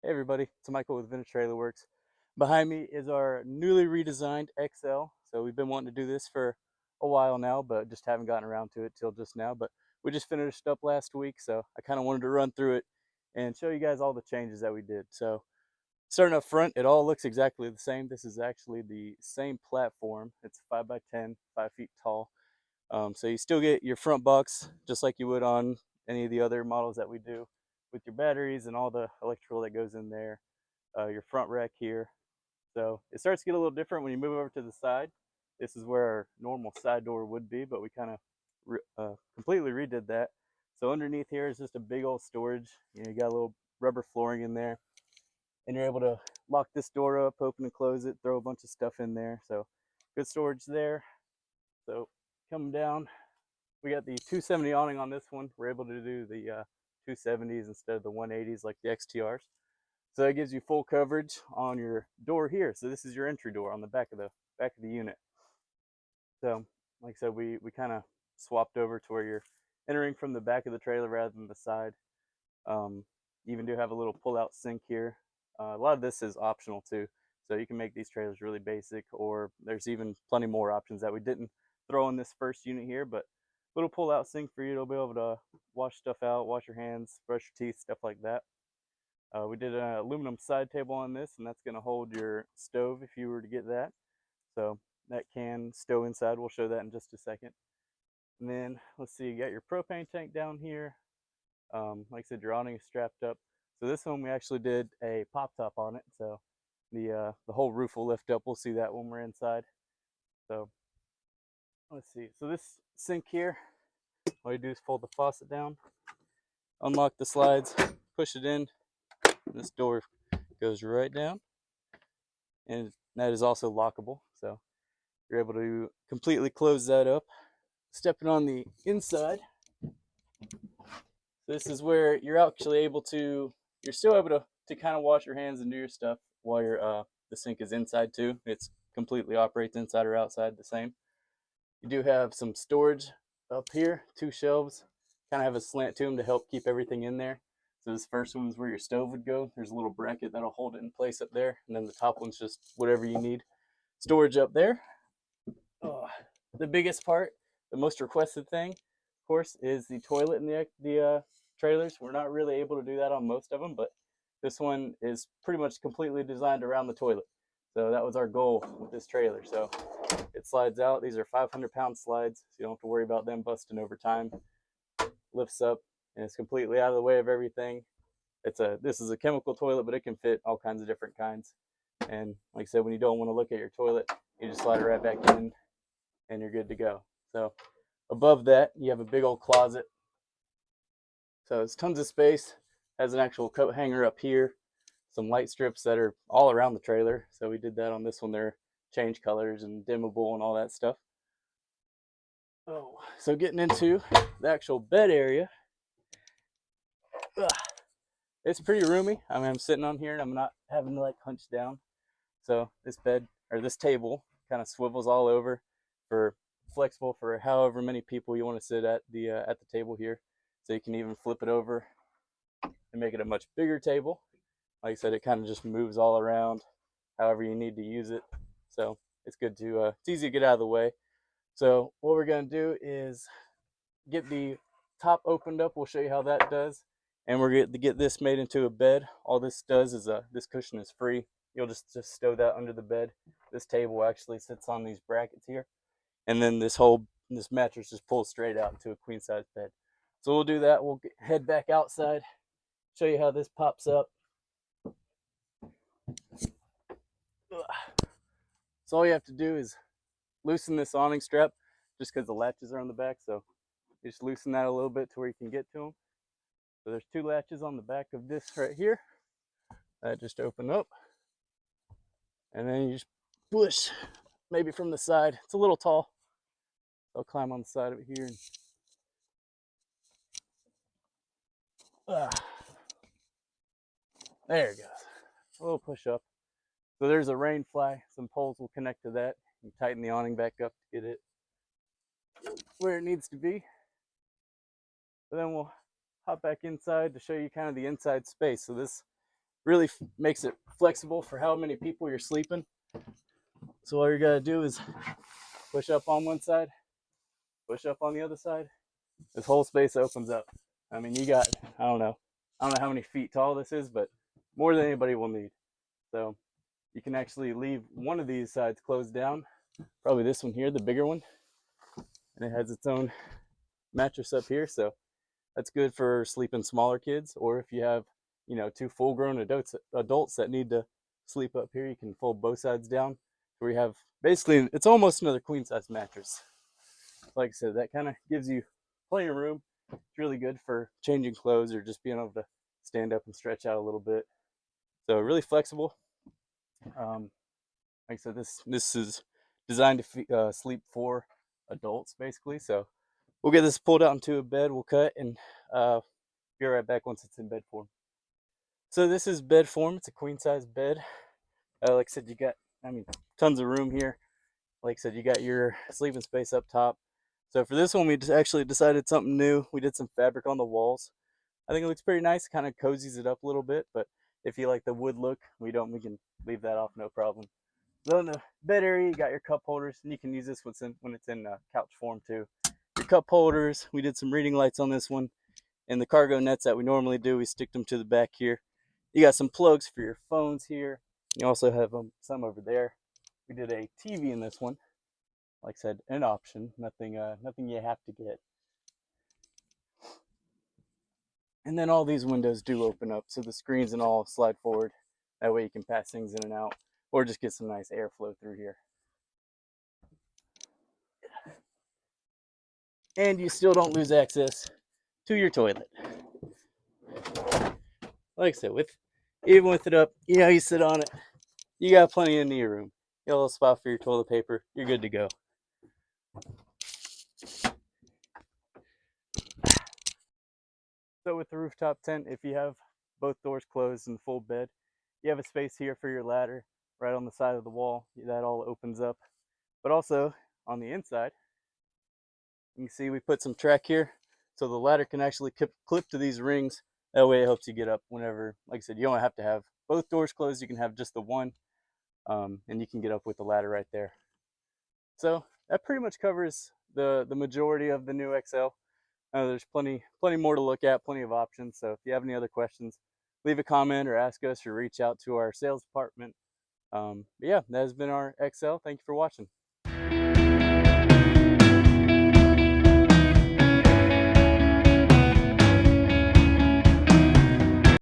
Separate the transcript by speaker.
Speaker 1: Hey everybody, it's Michael with Vintage Trailer Works. Behind me is our newly redesigned XL. So we've been wanting to do this for a while now, but just haven't gotten around to it till just now. But we just finished up last week, so I kind of wanted to run through it and show you guys all the changes that we did. So starting up front, it all looks exactly the same. This is actually the same platform. It's 5x10, 5 feet tall. So you still get your front box just like you would on any of the other models that we do, with your batteries and all the electrical that goes in there, your front rack here. So it starts to get a little different when you move over to the side. This is where our normal side door would be, but we kind of completely redid that. So underneath here is just a big old storage. You got a little rubber flooring in there, and you're able to lock this door up, open and close it, throw a bunch of stuff in there. So good storage there. So coming down, we got the 270 awning on this one. We're able to do the 270s instead of the 180s like the XTRs. So that gives you full coverage on your door here. So this is your entry door on the back of the unit. So like I said, we kind of swapped over to where you're entering from the back of the trailer rather than the side. You even do have a little pull-out sink here. A lot of this is optional too. So you can make these trailers really basic, or there's even plenty more options that we didn't throw in this first unit here, but little pull-out sink for you to be able to wash stuff out, wash your hands, brush your teeth, stuff like that. We did an aluminum side table on this, and that's going to hold your stove if you were to get that. So that can stow inside. We'll show that in just a second. And then let's see, you got your propane tank down here. Like I said, your awning is strapped up. So this one we actually did a pop top on it. So the whole roof will lift up. We'll see that when we're inside. So let's see. So this sink here, all you do is fold the faucet down, unlock the slides, push it in. This door goes right down, and that is also lockable. So you're able to completely close that up. Stepping on the inside, this is where you're actually able to, you're still able to kind of wash your hands and do your stuff while the sink is inside too. It's completely operates inside or outside the same. You do have some storage up here, 2 shelves, kind of have a slant to them to help keep everything in there. So this first one is where your stove would go. There's a little bracket that'll hold it in place up there, and then the top one's just whatever you need. Storage up there. Oh, the biggest part, the most requested thing, of course, is the toilet in the trailers. We're not really able to do that on most of them, but this one is pretty much completely designed around the toilet. So that was our goal with this trailer. So it slides out. These are 500-pound slides, so you don't have to worry about them busting over time. Lifts up, and it's completely out of the way of everything. This is a chemical toilet, but it can fit all kinds of different kinds. And like I said, when you don't want to look at your toilet, you just slide it right back in, and you're good to go. So above that, you have a big old closet. So it's tons of space. Has an actual coat hanger up here. Some light strips that are all around the trailer. So we did that on this one. They're change colors and dimmable and all that stuff. Oh, so getting into the actual bed area, it's pretty roomy. I mean, I'm sitting on here and I'm not having to like hunch down. So this bed or this table kind of swivels all over for flexible for however many people you want to sit at the table here. So you can even flip it over and make it a much bigger table. Like I said, it kind of just moves all around however you need to use it. So it's good to it's easy to get out of the way. So what we're going to do is get the top opened up. We'll show you how that does. And we're going to get this made into a bed. All this does is this cushion is free. You'll just stow that under the bed. This table actually sits on these brackets here. And then this mattress just pulls straight out into a queen size bed. So we'll do that. We'll head back outside, show you how this pops up. So all you have to do is loosen this awning strap, just because the latches are on the back. So you just loosen that a little bit to where you can get to them. So there's 2 latches on the back of this right here that just open up, and then you just push maybe from the side. It's a little tall. I'll climb on the side of it here. There it goes. A little push up. So there's a rain fly. Some poles will connect to that. You tighten the awning back up to get it where it needs to be. But then we'll hop back inside to show you kind of the inside space. So this Really makes it flexible for how many people you're sleeping. So all you gotta do is push up on one side, push up on the other side. This whole space opens up. I mean, you got, I don't know how many feet tall this is, but more than anybody will need. So you can actually leave one of these sides closed down, probably this one here, the bigger one, and it has its own mattress up here. So that's good for sleeping smaller kids, or if you have, two full-grown adults that need to sleep up here, you can fold both sides down, where you have basically it's almost another queen size mattress. Like I said, that kind of gives you plenty of room. It's really good for changing clothes or just being able to stand up and stretch out a little bit. So really flexible. Like I said, this is designed to sleep for adults basically. So we'll get this pulled out into a bed. We'll cut and be right back once it's in bed form. So this is bed form. It's a queen size bed. Like I said, you got, tons of room here. Like I said, you got your sleeping space up top. So for this one, we just actually decided something new. We did some fabric on the walls. I think it looks pretty nice. Kind of cozies it up a little bit. But if you like the wood look, we can leave that off, no problem. So in the bed area, you got your cup holders, and you can use this when it's in couch form too. Your cup holders. We did some reading lights on this one. And the cargo nets that we normally do, we stick them to the back here. You got some plugs for your phones here. You also have some over there. We did a TV in this one. Like I said, an option, nothing you have to get. And then all these windows do open up, so the screens and all slide forward. That way you can pass things in and out, or just get some nice airflow through here. And you still don't lose access to your toilet. Like I said, even with it up, you sit on it, you got plenty in your room. You got a little spot for your toilet paper, you're good to go. So with the rooftop tent, if you have both doors closed and full bed, you have a space here for your ladder right on the side of the wall. That all opens up. But also on the inside, you can see we put some track here, so the ladder can actually clip to these rings. That way it helps you get up whenever, like I said, you don't have to have both doors closed. You can have just the one, and you can get up with the ladder right there. So that pretty much covers the majority of the new XL. There's plenty more to look at, plenty of options. So if you have any other questions, leave a comment or ask us or reach out to our sales department. But yeah, that has been our XL. Thank you for watching.